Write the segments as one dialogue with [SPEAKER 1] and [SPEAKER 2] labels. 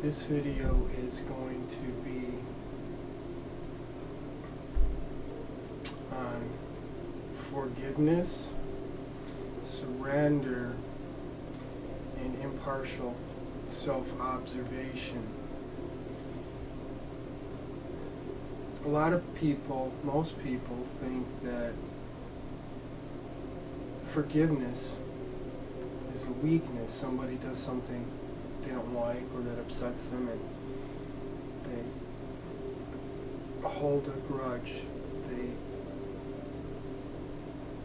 [SPEAKER 1] This video is going to be on forgiveness, surrender, and impartial self-observation. A lot of people, most people, think that forgiveness is a weakness. Somebody does something they don't like or that upsets them, and they hold a grudge. They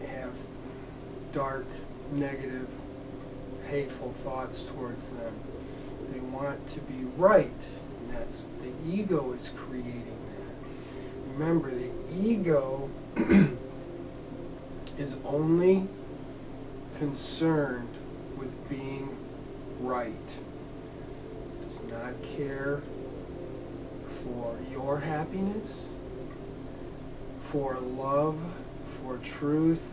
[SPEAKER 1] have dark, negative, hateful thoughts towards them. They want to be right, and that's the ego is creating that. Remember, the ego is only concerned with being right. Does not care for your happiness, for love, for truth.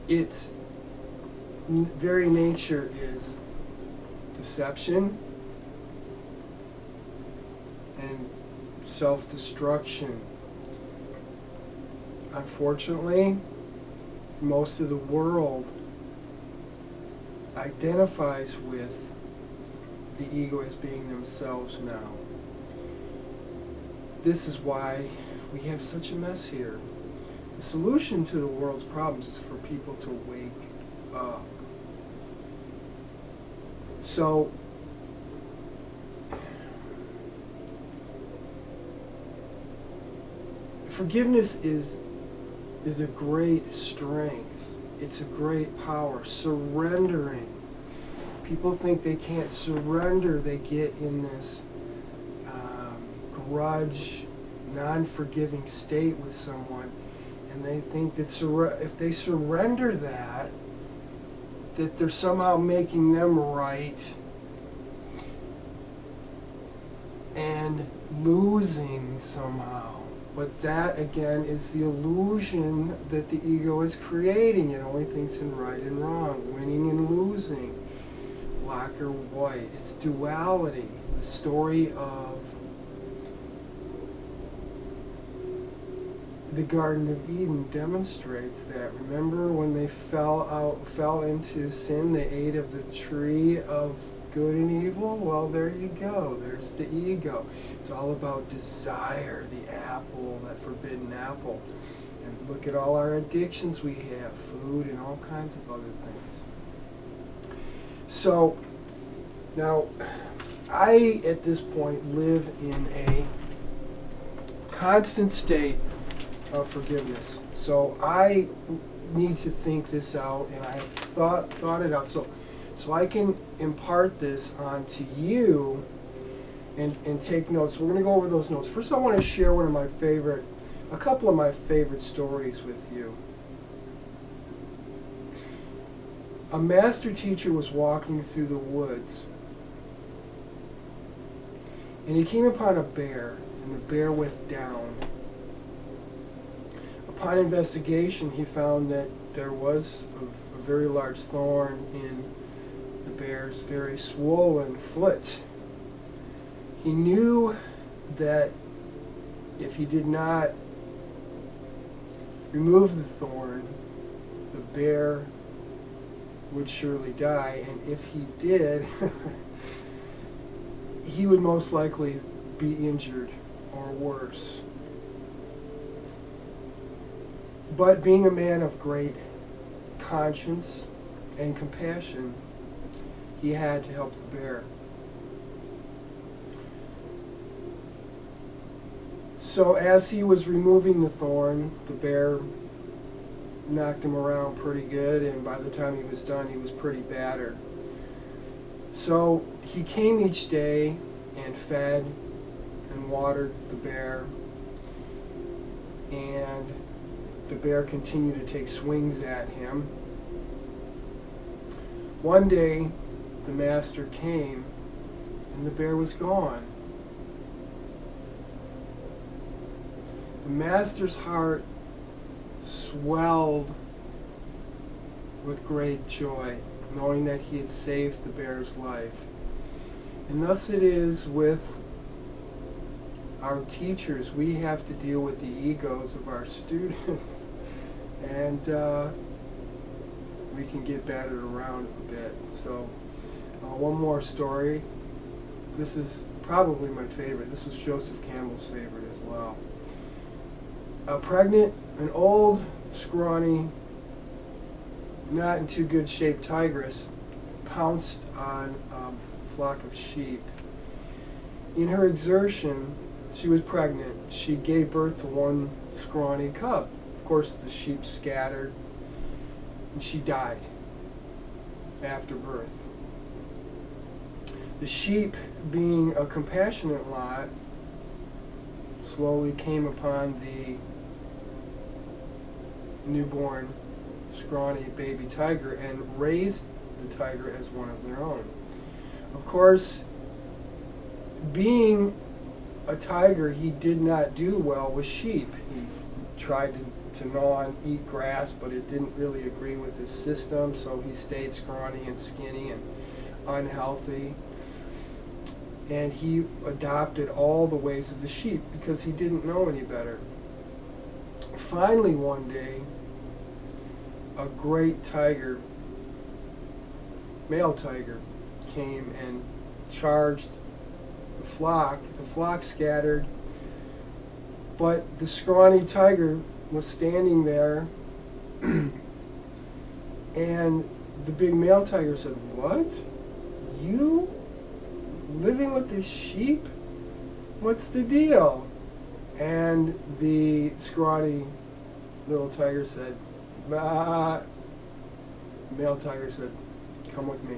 [SPEAKER 1] Its very nature is deception and self-destruction. Unfortunately, most of the world identifies with the ego as being themselves now. This is why we have such a mess here. The solution to the world's problems is for people to wake up. So, forgiveness is a great strength. It's a great power. Surrendering. People think they can't surrender. They get in this grudge, non-forgiving state with someone, and they think that if they surrender that they're somehow making them right and losing somehow. But that, again, is the illusion that the ego is creating. It only thinks in right and wrong, winning and losing, black or white. It's duality. The story of the Garden of Eden demonstrates that. Remember when they fell into sin, they ate of the tree of good and evil? Well, there you go. There's the ego. It's all about desire, the apple, that forbidden apple. And look at all our addictions we have, food and all kinds of other things. So, now, I, at this point, live in a constant state of forgiveness. So I need to think this out, and I have thought it out. So I can impart this onto you and take notes. We're going to go over those notes. First, I want to share a couple of my favorite stories with you. A master teacher was walking through the woods, and he came upon a bear, and the bear was down. Upon investigation, he found that there was a very large thorn in the bear's very swollen foot. He knew that if he did not remove the thorn, the bear would surely die, and if he did, he would most likely be injured or worse. But being a man of great conscience and compassion, he had to help the bear. So as he was removing the thorn, the bear knocked him around pretty good, and by the time he was done, he was pretty battered. So he came each day and fed and watered the bear, and the bear continued to take swings at him. One day, the master came, and the bear was gone. The master's heart swelled with great joy, knowing that he had saved the bear's life. And thus it is with our teachers. We have to deal with the egos of our students. And we can get battered around a bit. So one more story. This is probably my favorite. This was Joseph Campbell's favorite as well. An old, scrawny, not in too good shape tigress pounced on a flock of sheep. In her exertion, she was pregnant. She gave birth to one scrawny cub. Of course, the sheep scattered, and she died after birth. The sheep, being a compassionate lot, slowly came upon the newborn, scrawny baby tiger and raised the tiger as one of their own. Of course, being a tiger, he did not do well with sheep. He tried to gnaw and eat grass, but it didn't really agree with his system, so he stayed scrawny and skinny and unhealthy. And he adopted all the ways of the sheep because he didn't know any better. Finally, one day, a great tiger, male tiger, came and charged the flock. The flock scattered, but the scrawny tiger was standing there, and the big male tiger said, "What? You living with the sheep? What's the deal?" And the scrawny little tiger said, "Bah." The male tiger said, "Come with me."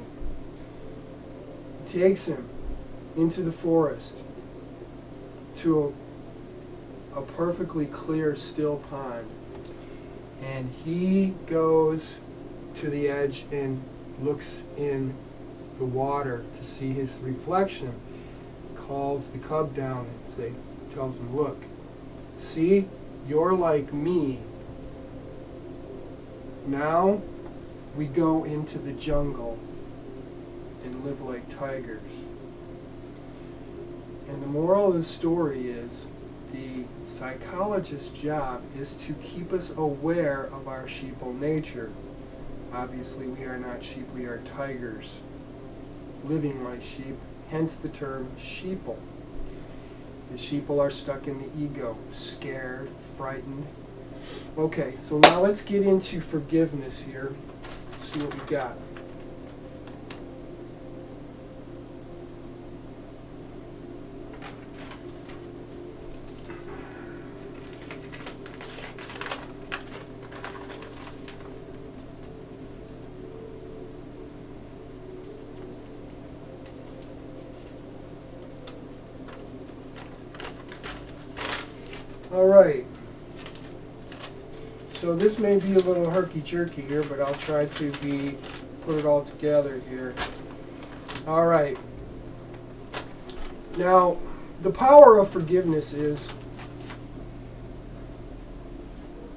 [SPEAKER 1] He takes him into the forest to a perfectly clear, still pond. And he goes to the edge and looks in the water to see his reflection. Calls the cub down and tells him, "Look, see, you're like me. Now we go into the jungle and live like tigers." And the moral of the story is the psychologist's job is to keep us aware of our sheeple nature. Obviously, we are not sheep, we are tigers, living like sheep, hence the term sheeple. The sheeple are stuck in the ego, scared, frightened. Okay, so now let's get into forgiveness here. Let's see what we got. All right. So this may be a little herky-jerky here, but I'll try to put it all together here. All right. Now, the power of forgiveness is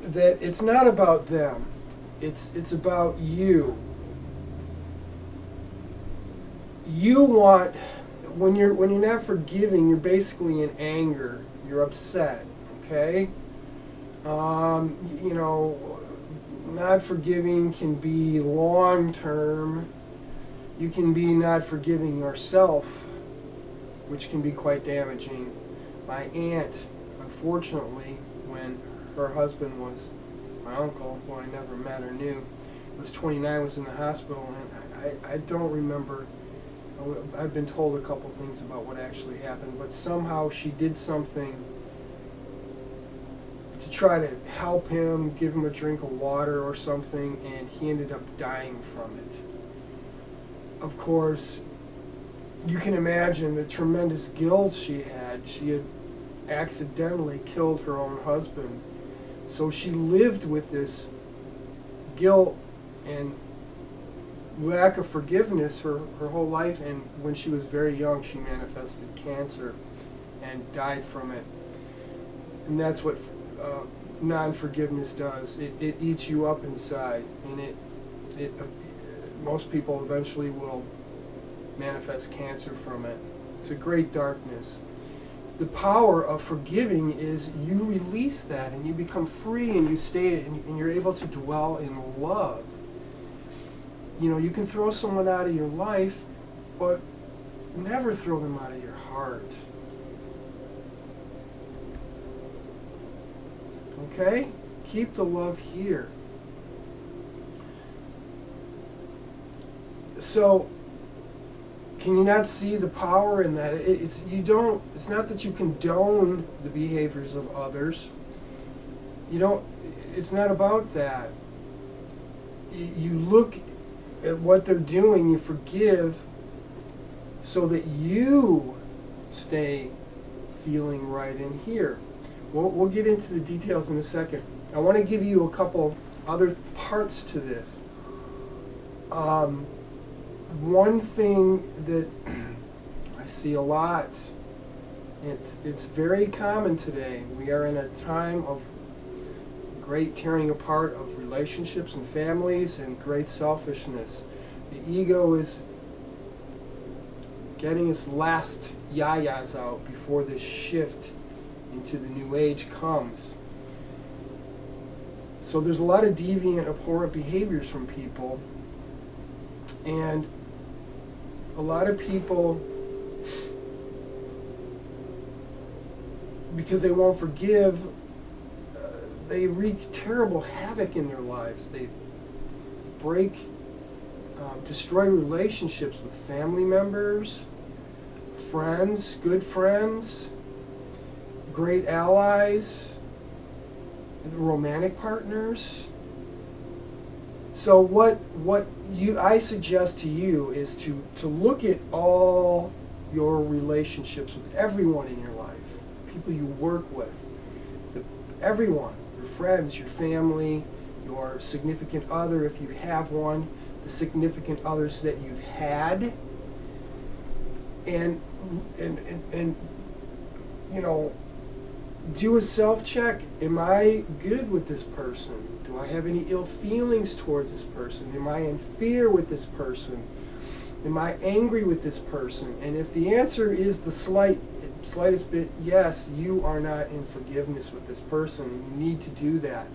[SPEAKER 1] that it's not about them. It's about you. You want, when you're not forgiving, you're basically in anger. You're upset. Okay? Not forgiving can be long term. You can be not forgiving yourself, which can be quite damaging. My aunt, unfortunately, when her husband was my uncle, who I never met or knew, was 29, was in the hospital, and I don't remember. I've been told a couple things about what actually happened, but somehow she did something to try to help him, give him a drink of water or something, and he ended up dying from it. Of course, you can imagine the tremendous guilt she had. She had accidentally killed her own husband. So she lived with this guilt and lack of forgiveness her whole life, and when she was very young, she manifested cancer and died from it. And that's what non-forgiveness does. It eats you up inside, and most people eventually will manifest cancer from it. It's a great darkness. The power of forgiving is you release that and you become free and you stay and you're able to dwell in love. You know, you can throw someone out of your life, but never throw them out of your heart. Okay? Keep the love here. So, can you not see the power in that? It's not that you condone the behaviors of others. It's not about that. You look at what they're doing, you forgive, so that you stay feeling right in here. We'll get into the details in a second. I want to give you a couple other parts to this. One thing that I see a lot, it's very common today. We are in a time of great tearing apart of relationships and families and great selfishness. The ego is getting its last yayas out before this shift into the new age comes. So there's a lot of deviant, abhorrent behaviors from people, and a lot of people, because they won't forgive, they wreak terrible havoc in their lives. They break, destroy relationships with family members, friends, good friends, great allies, romantic partners. So what I suggest to you is to look at all your relationships with everyone in your life, the people you work with, everyone, your friends, your family, your significant other if you have one, the significant others that you've had, and do a self-check. Am I good with this person? Do I have any ill feelings towards this person? Am I in fear with this person? Am I angry with this person? And if the answer is the slightest bit yes, you are not in forgiveness with this person. You need to do that.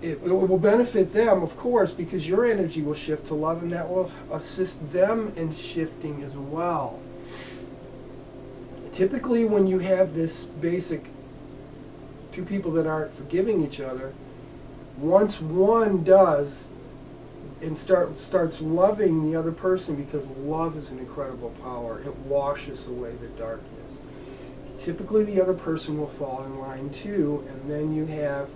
[SPEAKER 1] It will benefit them, of course, because your energy will shift to love, and that will assist them in shifting as well. Typically, when you have this basic two people that aren't forgiving each other, once one does and starts loving the other person, because love is an incredible power, it washes away the darkness. Typically, the other person will fall in line too, and then you have,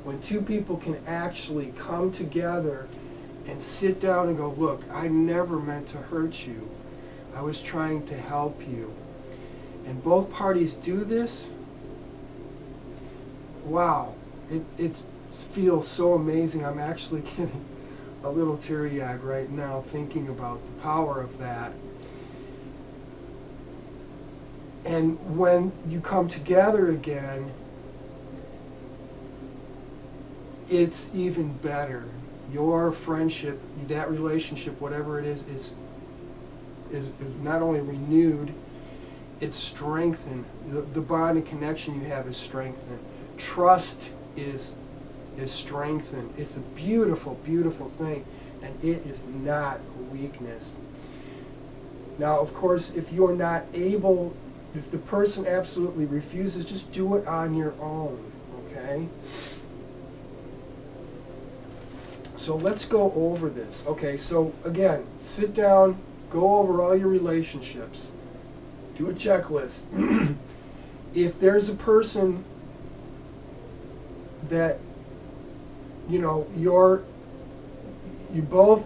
[SPEAKER 1] when two people can actually come together and sit down and go, look, I never meant to hurt you. I was trying to help you. And both parties do this, wow, it feels so amazing. I'm actually getting a little teary-eyed right now thinking about the power of that. And when you come together again, it's even better. Your friendship, that relationship, whatever it is not only renewed, it's strengthened. The bond and connection you have is strengthened. Trust is strengthened. It's a beautiful, beautiful thing, and it is not weakness. Now, of course, if you're not able, if the person absolutely refuses, just do it on your own, okay? So let's go over this. Okay, so again, sit down, go over all your relationships. Do a checklist. If there's a person that you both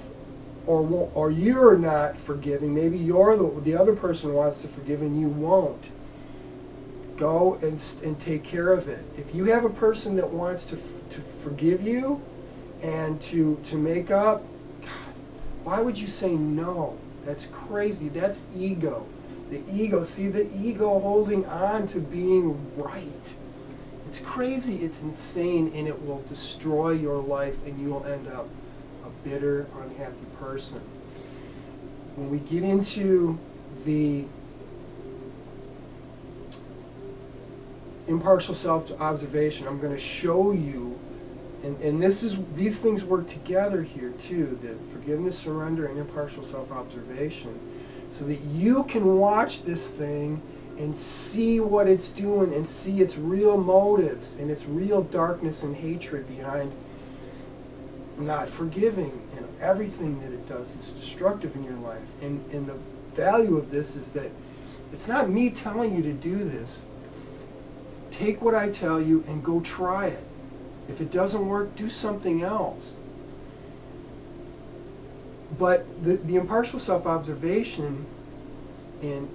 [SPEAKER 1] or you're not forgiving, maybe you're the other person wants to forgive and you won't, go and take care of it. If you have a person that wants to forgive you and to make up, God, why would you say no? That's crazy. That's ego. The ego, see the ego holding on to being right. It's crazy, it's insane, and it will destroy your life, and you will end up a bitter, unhappy person. When we get into the impartial self-observation, I'm going to show you, and these things work together here too, the forgiveness, surrender, and impartial self-observation, so that you can watch this thing and see what it's doing and see its real motives and its real darkness and hatred behind not forgiving, and everything that it does is destructive in your life. And the value of this is that it's not me telling you to do this. Take what I tell you and go try it. If it doesn't work, do something else. But the impartial self-observation and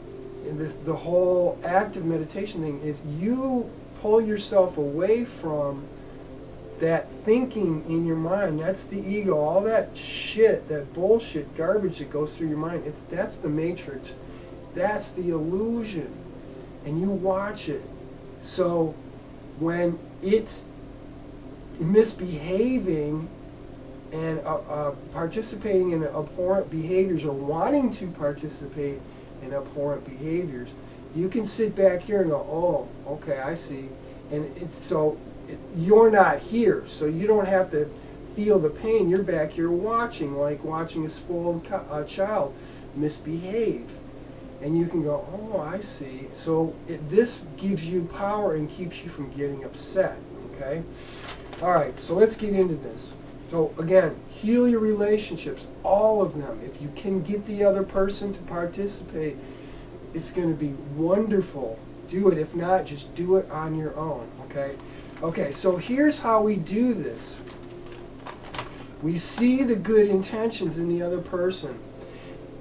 [SPEAKER 1] the whole active meditation thing is you pull yourself away from that thinking in your mind. That's the ego. All that shit, that bullshit, garbage that goes through your mind. That's the matrix. That's the illusion. And you watch it. So when it's misbehaving and participating in abhorrent behaviors, or wanting to participate in abhorrent behaviors, you can sit back here and go, oh, okay, I see. And you're not here, so you don't have to feel the pain. You're back here watching, like watching a spoiled child misbehave. And you can go, oh, I see. So this gives you power and keeps you from getting upset, okay? All right, so let's get into this. So again, heal your relationships, all of them. If you can get the other person to participate, it's going to be wonderful. Do it. If not, just do it on your own, okay? Okay, so here's how we do this. We see the good intentions in the other person.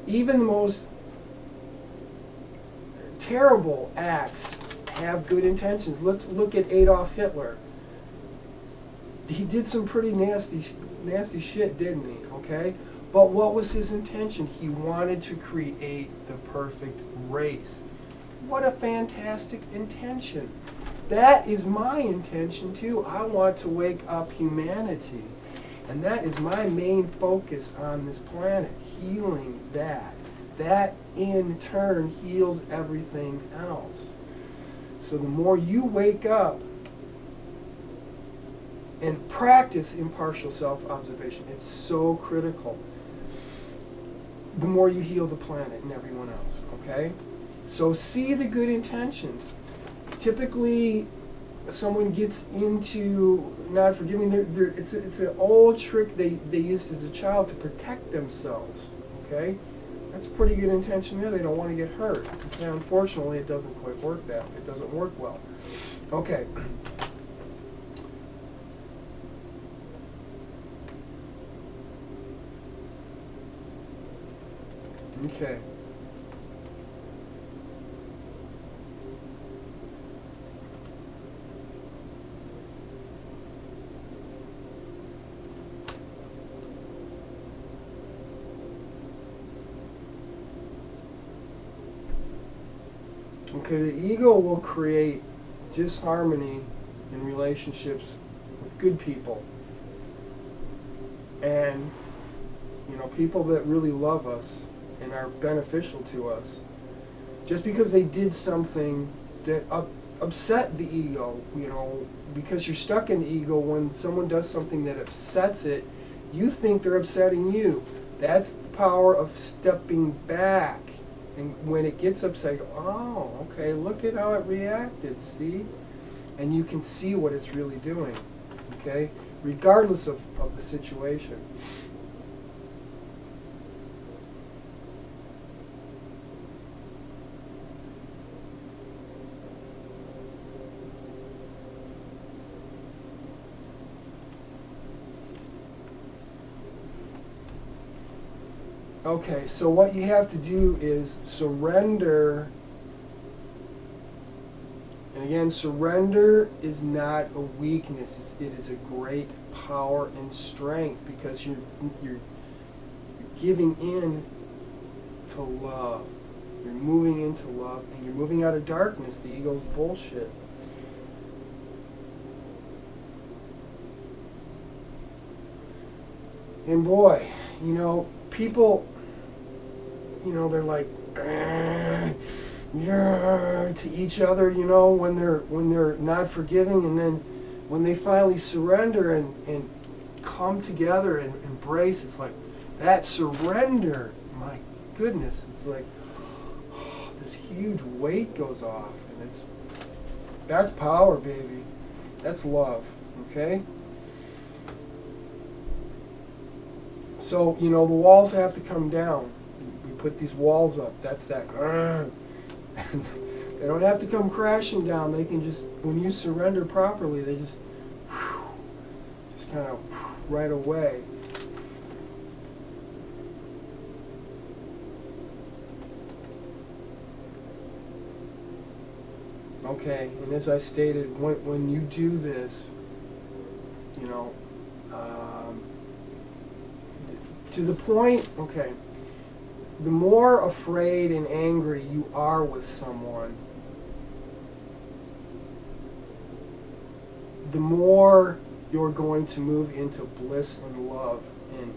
[SPEAKER 1] Even the most terrible acts have good intentions. Let's look at Adolf Hitler. He did some pretty nasty shit, didn't he? Okay? But what was his intention? He wanted to create the perfect race. What a fantastic intention. That is my intention too. I want to wake up humanity. And that is my main focus on this planet, healing that. That in turn heals everything else. So the more you wake up and practice impartial self-observation, it's so critical, the more you heal the planet and everyone else, okay? So see the good intentions. Typically, someone gets into not forgiving. It's an old trick they used as a child to protect themselves, okay? That's a pretty good intention there. They don't want to get hurt. And unfortunately, it doesn't quite work that way. It doesn't work well. Okay. Okay. Okay, the ego will create disharmony in relationships with good people. And, people that really love us and are beneficial to us, just because they did something that upset the ego, because you're stuck in the ego, when someone does something that upsets it, you think they're upsetting you. That's the power of stepping back. And when it gets upset, you go, oh, okay, look at how it reacted, see? And you can see what it's really doing, okay? Regardless of the situation. Okay, so what you have to do is surrender. And again, surrender is not a weakness. It is a great power and strength, because you're giving in to love. You're moving into love, and you're moving out of darkness, the ego's bullshit. And boy, people, they're like, to each other, when they're not forgiving, and then when they finally surrender and come together and embrace, it's like that surrender. My goodness, it's like this huge weight goes off, and that's power, baby. That's love. Okay. So the walls have to come down. We put these walls up. That's that. They don't have to come crashing down. They can just, when you surrender properly, they just kind of right away. Okay, and as I stated, when you do this, to the point, okay, the more afraid and angry you are with someone, the more you're going to move into bliss and love and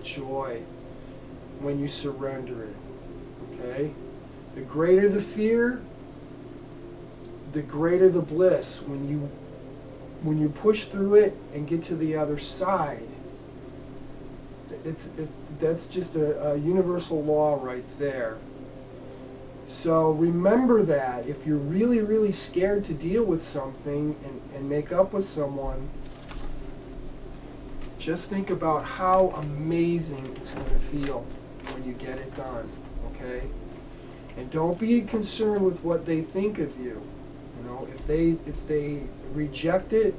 [SPEAKER 1] joy when you surrender it. Okay? The greater the fear, the greater the bliss. When you push through it and get to the other side, that's just a universal law right there. So remember that if you're really, really scared to deal with something and make up with someone, just think about how amazing it's going to feel when you get it done, okay? And don't be concerned with what they think of you. If they reject it,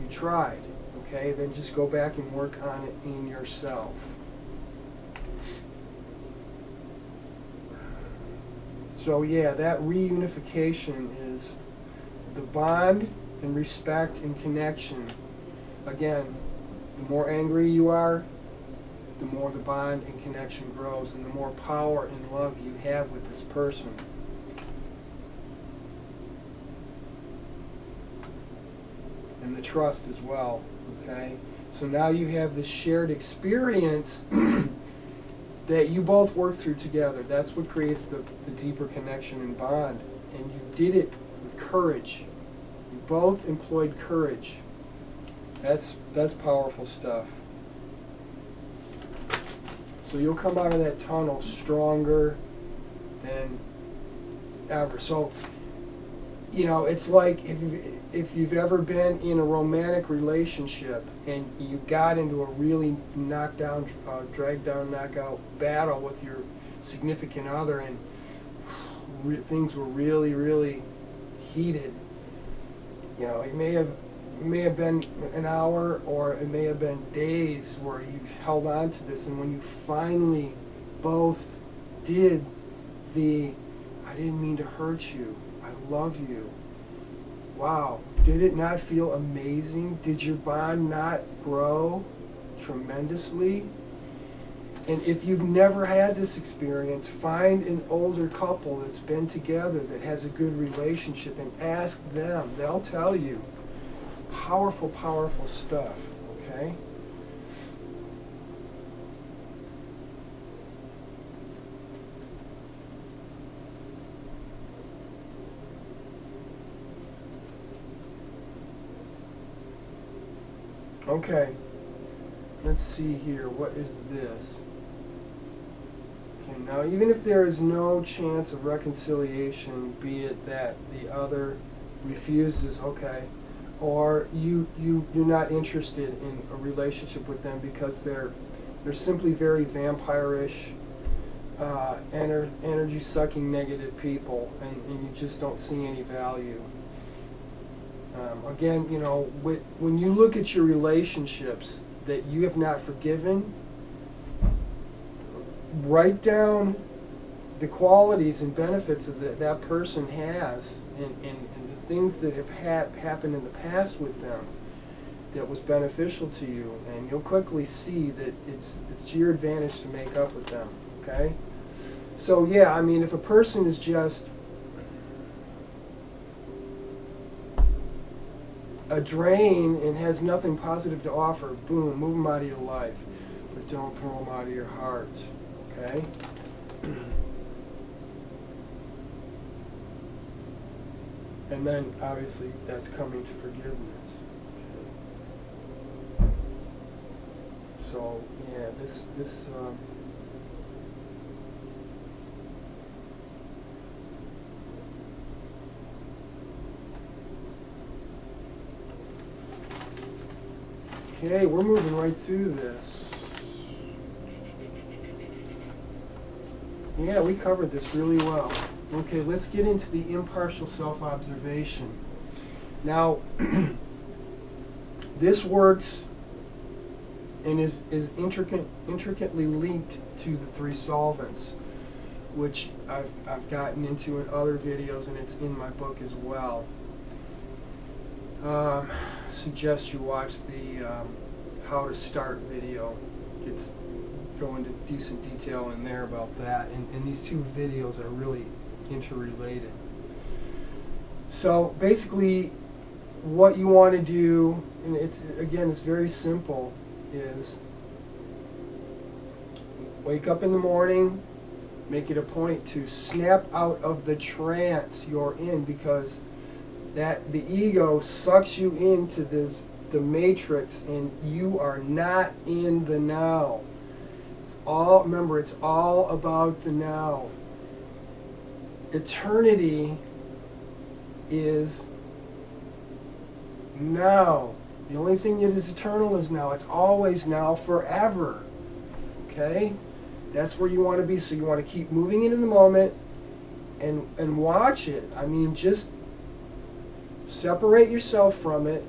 [SPEAKER 1] you tried, okay? Then just go back and work on it in yourself. So yeah, that reunification is the bond and respect and connection. Again, the more angry you are, the more the bond and connection grows, and the more power and love you have with this person. And the trust as well, okay? So now you have this shared experience that you both work through together. That's what creates the deeper connection and bond. And you did it with courage. You both employed courage. That's powerful stuff. So you'll come out of that tunnel stronger than ever. So, it's like if you've ever been in a romantic relationship and you got into a really knockdown, drag down, knockout battle with your significant other, and things were really, really heated. It may have been an hour, or it may have been days where you held on to this, and when you finally both did I didn't mean to hurt you, I love you. Wow, did it not feel amazing? Did your bond not grow tremendously? And if you've never had this experience, find an older couple that's been together that has a good relationship and ask them. They'll tell you. Powerful, powerful stuff, okay? Okay, let's see here. What is this? Okay, now even if there is no chance of reconciliation, be it that the other refuses, okay, or you're not interested in a relationship with them because they're simply very vampire-ish, energy-sucking negative people, and you just don't see any value. Again, when you look at your relationships that you have not forgiven, write down the qualities and benefits that person has, and the things that have happened in the past with them that was beneficial to you, and you'll quickly see that it's to your advantage to make up with them, okay? So yeah, if a person is just a drain and has nothing positive to offer, boom, move them out of your life. But don't throw them out of your heart, okay? And then obviously that's coming to forgiveness. Okay. So yeah, this okay, we're moving right through this. Yeah, we covered this really well. Okay, let's get into the impartial self-observation. Now, this works and is intricately linked to the three solvents, which I've gotten into in other videos, and it's in my book as well. Suggest you watch the how to start video. It's go into decent detail in there about that, and these two videos are really interrelated. So basically what you want to do, and it's very simple, is wake up in the morning, make it a point to snap out of the trance you're in, because that the ego sucks you into the matrix, and you are not in the now. Remember, it's all about the now. Eternity is now. The only thing that is eternal is now. It's always now, forever. Okay? That's where you want to be. So you want to keep moving into the moment and watch it. I mean, just separate yourself from it,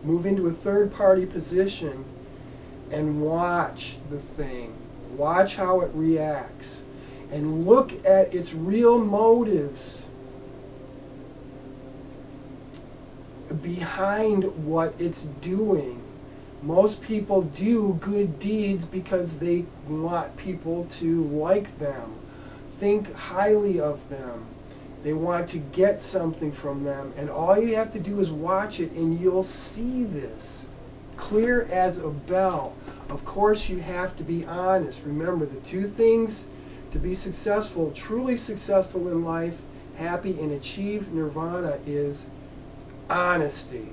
[SPEAKER 1] move into a third-party position, and watch the thing. Watch how it reacts. And look at its real motives behind what it's doing. Most people do good deeds because they want people to like them, think highly of them. They want to get something from them. And all you have to do is watch it, and you'll see this. Clear as a bell. Of course, you have to be honest. Remember, the two things to be successful, truly successful in life, happy, and achieve nirvana is honesty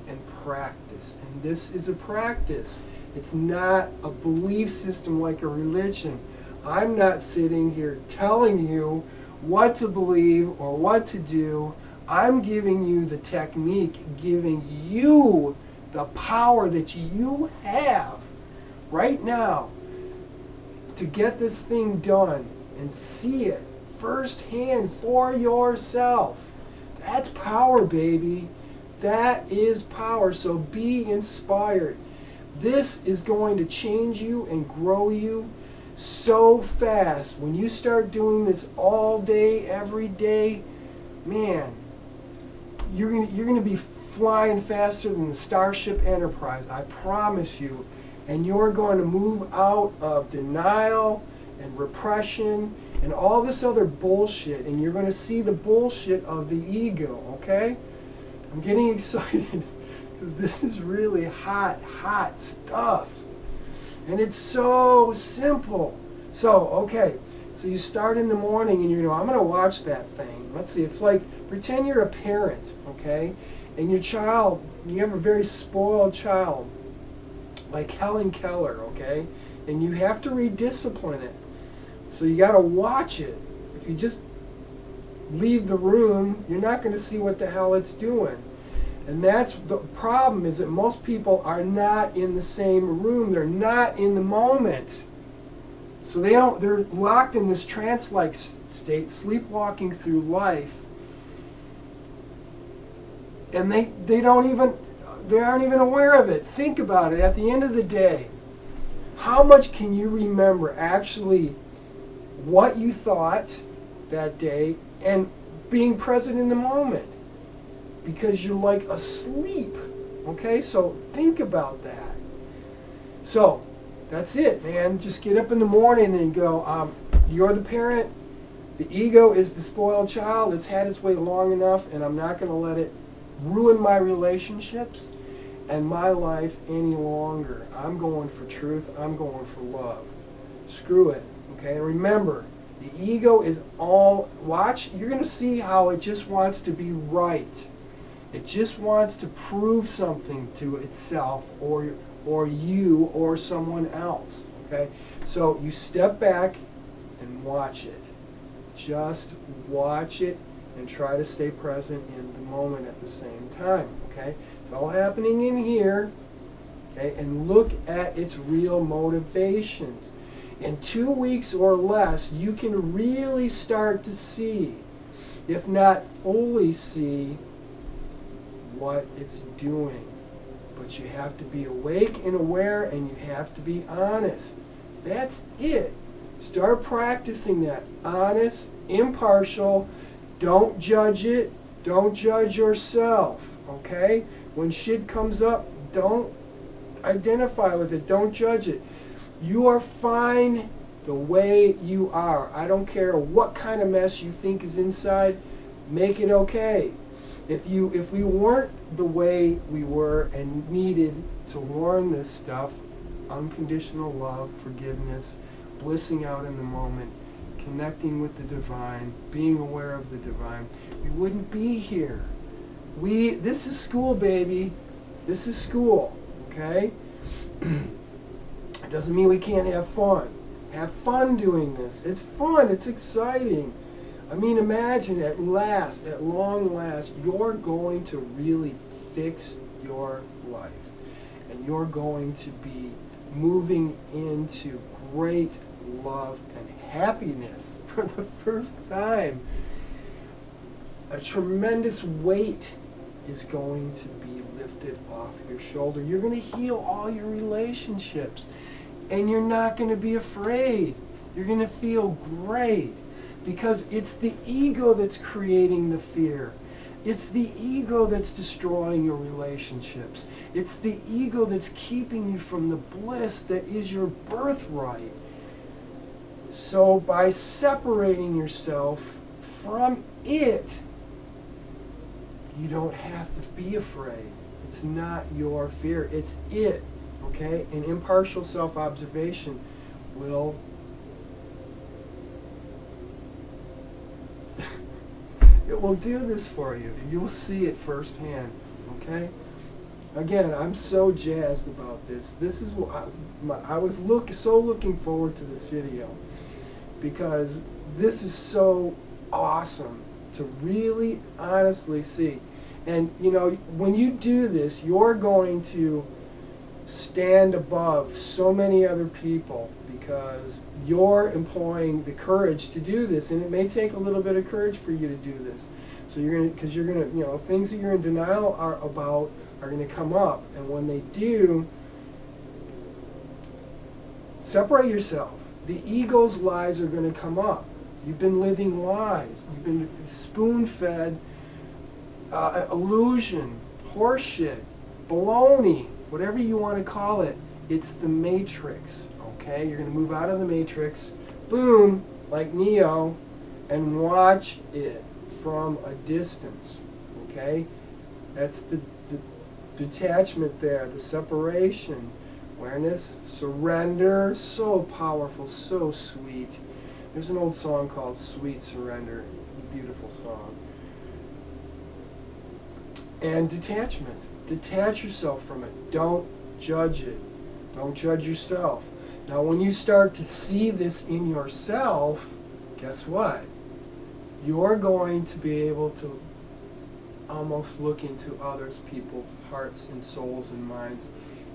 [SPEAKER 1] and practice. And this is a practice. It's not a belief system like a religion. I'm not sitting here telling you what to believe or what to do. I'm giving you the technique, giving you the power that you have right now to get this thing done and see it firsthand for yourself. That's power, baby. That is power. So be inspired. This is going to change you and grow you so fast. When you start doing this all day, every day, man, you're gonna be flying faster than the Starship Enterprise. I promise you. And you're going to move out of denial and repression and all this other bullshit, and you're going to see the bullshit of the ego. Okay? I'm getting excited because this is really hot stuff. And it's so simple. So, okay, so you start in the morning and you know, I'm going to watch that thing. Let's see, it's like, pretend you're a parent, okay? And your child, you have a very spoiled child, like Helen Keller, okay? And you have to rediscipline it. So you got to watch it. If you just leave the room, you're not going to see what the hell it's doing. And that's the problem, is that most people are not in the same room. They're not in the moment. So they're locked in this trance-like state, sleepwalking through life. And they aren't even aware of it. Think about it. At the end of the day, how much can you remember actually what you thought that day and being present in the moment? Because you're like asleep. Okay, so think about that. So that's it, man. Just get up in the morning and go, you're the parent. The ego is the spoiled child. It's had its way long enough, and I'm not going to let it ruin my relationships and my life any longer. I'm going for truth. I'm going for love. Screw it. Okay, and remember, The ego is all, watch, you're going to see how it just wants to be right. It just wants to prove something to itself or you or someone else. Okay? So you step back and watch it. Just watch it and try to stay present in the moment at the same time. Okay? It's all happening in here. Okay? And look at its real motivations. In 2 weeks or less, you can really start to see, if not fully see, what it's doing. But you have to be awake and aware, and you have to be honest. That's it. Start practicing that. Honest, impartial. Don't judge it. Don't judge yourself. Okay? When shit comes up, don't identify with it. Don't judge it. You are fine the way you are. I don't care what kind of mess you think is inside. Make it okay. If we weren't the way we were and needed to learn this stuff, unconditional love, forgiveness, blissing out in the moment, connecting with the divine, being aware of the divine, we wouldn't be here. This is school, baby. This is school, okay? It doesn't mean we can't have fun. Have fun doing this. It's fun. It's exciting. I mean, imagine at long last, you're going to really fix your life. And you're going to be moving into great love and happiness for the first time. A tremendous weight is going to be lifted off your shoulder. You're going to heal all your relationships. And you're not going to be afraid. You're going to feel great. Because it's the ego that's creating the fear. It's the ego that's destroying your relationships. It's the ego that's keeping you from the bliss that is your birthright. So by separating yourself from it, you don't have to be afraid. It's not your fear. It's it. Okay? And impartial self-observation will it will do this for you. You will see it firsthand. Okay? Again, I'm so jazzed about this. This is what I was looking forward to this video, because this is so awesome to really honestly see. And you know, when you do this, you're going to stand above so many other people, because you're employing the courage to do this, and it may take a little bit of courage for you to do this. So you're gonna, you know, things that you're in denial about are gonna come up, and when they do, separate yourself. The ego's lies are gonna come up. You've been living lies. You've been spoon-fed illusion, horseshit, baloney, whatever you want to call it. It's the matrix. Okay, you're going to move out of the matrix, boom, like Neo, and watch it from a distance. Okay, that's the detachment there, the separation, awareness, surrender. So powerful, so sweet. There's an old song called Sweet Surrender, a beautiful song. And detachment. Detach yourself from it. Don't judge it. Don't judge yourself. Now, when you start to see this in yourself, guess what? You're going to be able to almost look into others people's hearts and souls and minds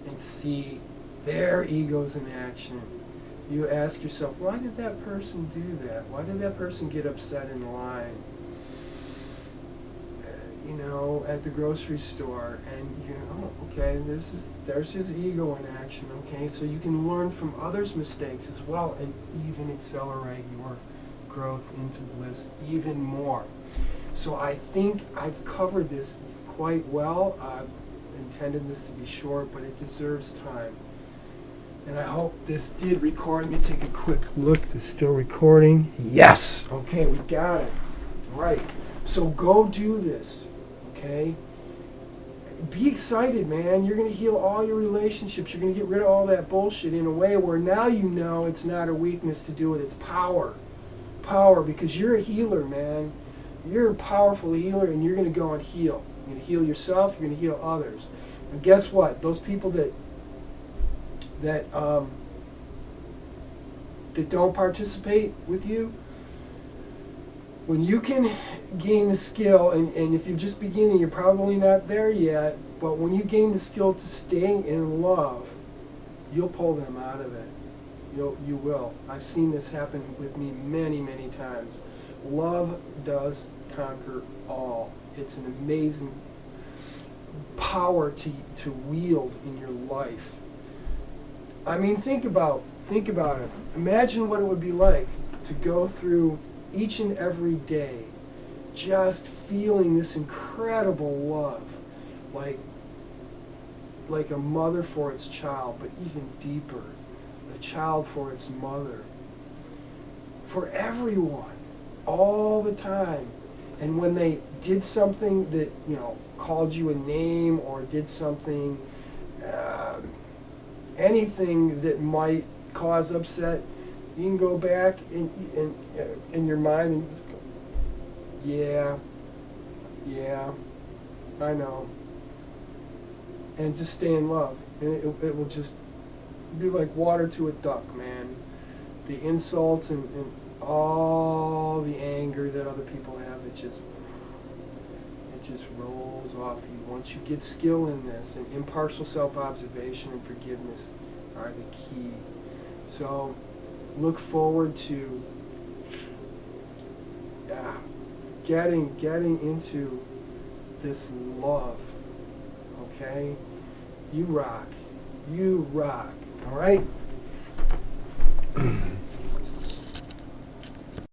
[SPEAKER 1] and see their egos in action. You ask yourself, why did that person do that? Why did that person get upset in line? You know, at the grocery store, and you know, okay, there's his ego in action. Okay, so you can learn from others' mistakes as well, and even accelerate your growth into bliss even more. So I think I've covered this quite well. I've intended this to be short, but it deserves time. And I hope this did record. Let me take a quick look. It's still recording. Yes. Okay, we got it. Right. So go do this. Okay? Be excited, man. You're going to heal all your relationships. You're going to get rid of all that bullshit in a way where now you know it's not a weakness to do it. It's power. power because you're a healer, man. You're a powerful healer, and you're going to go and heal. You're going to heal yourself. You're going to heal others. And guess what? Those people that don't participate with you, when you can gain the skill, and if you're just beginning, you're probably not there yet, but when you gain the skill to stay in love, you'll pull them out of it. You will. I've seen this happen with me many, many times. Love does conquer all. It's an amazing power to wield in your life. I mean, think about it. Imagine what it would be like to go through each and every day just feeling this incredible love, like a mother for its child, but even deeper, a child for its mother, for everyone, all the time. And when they did something that, called you a name or did something, anything that might cause upset, you can go back in your mind and just go, yeah, I know. And just stay in love. And it will just be like water to a duck, man. The insults and all the anger that other people have, it just rolls off you. Once you get skill in this, and impartial self-observation and forgiveness are the key. So look forward to getting into this love. Okay? You rock. All right?